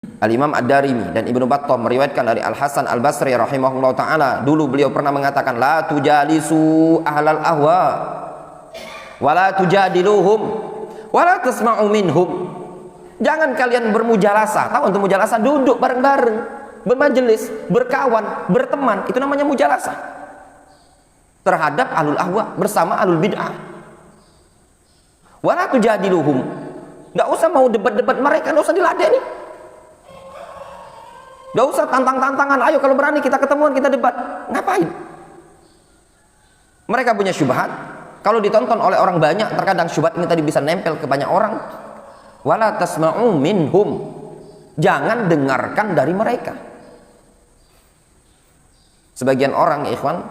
Al-Imam Ad-Darimi dan Ibnu Battah meriwayatkan dari Al-Hasan Al-Basri rahimahullah ta'ala, dulu beliau pernah mengatakan, la tujalisu ahlal ahwa wala tujadiluhum wala tasma'u minhum. Jangan kalian bermujalasah. Tahu untuk mujalasah? Duduk bareng-bareng, bermajelis, berkawan, berteman. Itu namanya mujalasah terhadap ahlul ahwa, bersama ahlul bid'ah. Wala tujadiluhum. Enggak usah mau debat-debat mereka, enggak usah diladeni. Enggak usah tantang-tantangan, ayo kalau berani kita ketemuan, kita debat. Ngapain? Mereka punya syubhat. Kalau ditonton oleh orang banyak, terkadang syubhat ini tadi bisa nempel ke banyak orang. Wala tasma'u minhum. Jangan dengarkan dari mereka. Sebagian orang, ya ikhwan,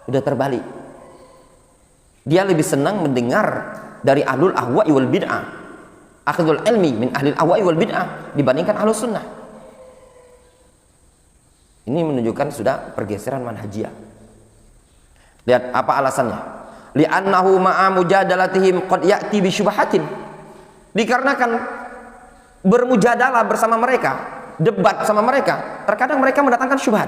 udah terbalik. Dia lebih senang mendengar dari ahlul ahwa'i wal bid'ah, akhdhul ilmi min ahlil ahwa'i wal bid'ah, dibandingkan ahlus sunnah. Ini menunjukkan sudah pergeseran manhajiyah. Lihat apa alasannya? Li'annahu ma'a mujadalatihim qad ya'ti bi syubhatin. Dikarenakan bermujadalah bersama mereka, debat sama mereka, terkadang mereka mendatangkan syubhat.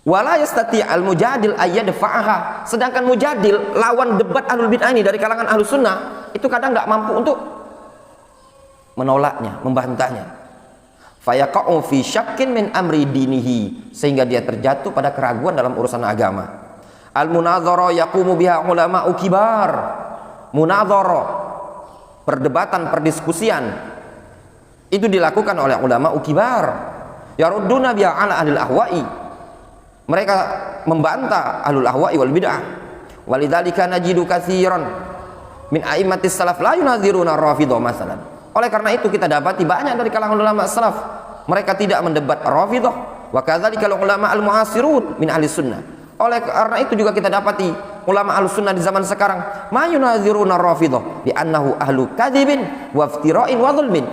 Wala yastati' al-mujadil ayyadfa'aha. Sedangkan mujadil, lawan debat ahlul bid'ah ini dari kalangan ahlus sunnah, itu kadang nggak mampu untuk menolaknya, membantahnya. Fayaqa'u fi syakkin min amri dinihi, sehingga dia terjatuh pada keraguan dalam urusan agama. Al-munadhara yaqumu biha ulama'u kibar. Munadhara, perdebatan, perdiskusian, itu dilakukan oleh ulama kibar. Yarudduna biha ala ahlil ahwa'i. Mereka membantah ahlul ahwa'i wal bid'ah. Walidzalika najidu katsiran min a'immatis salaf la yunadziruna rafidhah masalan. Oleh karena itu kita dapati banyak dari kalangan ulama salaf, mereka tidak mendebat rafidhah. Wa kadzalika ulama al-mu'asirun min ahli sunnah. Oleh karena itu juga kita dapati ulama ahli sunnah di zaman sekarang ma yunadziruna rafidhah li annahu ahlu kadzibin wa iftira'in wa dzulmin.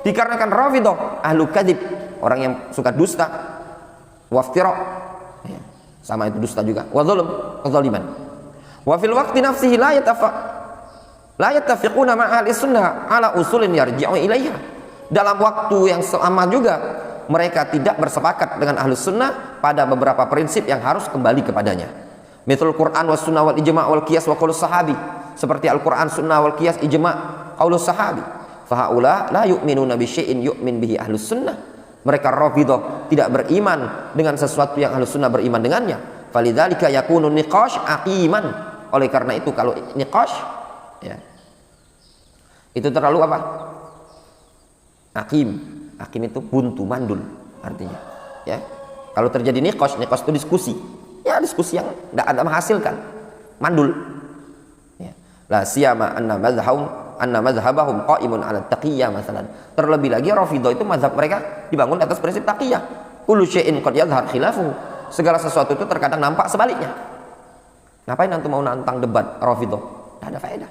Dikarenakan rafidhah ahlu kadzib, orang yang suka dusta, wa iftira', sama itu dusta juga, wa dzulm, kezaliman. Wa fil waqti nafsihi la yattafiquna ma'a ahli sunnah ala usulin yarji'u ilaiha. Dalam waktu yang sama juga mereka tidak bersepakat dengan ahli sunnah pada beberapa prinsip yang harus kembali kepadanya. Mithlul Quran was sunnah wal ijma' wal qiyas wa qaulus sahabi. Seperti Al-Quran, sunnah wal qiyas, ijma', qaulus sahabi. Fa haula la yu'minuna bi syai'in yu'min bihi ahlus sunnah. Mereka Rafidhah tidak beriman dengan sesuatu yang ahlus sunnah beriman dengannya. Falidzalika yakunu niqash aqiman. Oleh karena itu kalau niqash, ya, itu terlalu apa? Aqim. Aqim itu buntu, mandul artinya. Ya. Kalau terjadi niqash, niqash itu diskusi. Ya, diskusi yang tidak ada menghasilkan. Mandul. Ya. La siyama anna mazhabahum qa'imun 'ala taqiyyah masalan. Terlebih lagi Rafidhah itu mazhab mereka dibangun atas prinsip taqiyah. Kullu syai'in qad yadhhar khilafuhu. Segala sesuatu itu terkadang nampak sebaliknya. Ngapain antum mau nantang debat Rafidhah? Tidak ada faedah.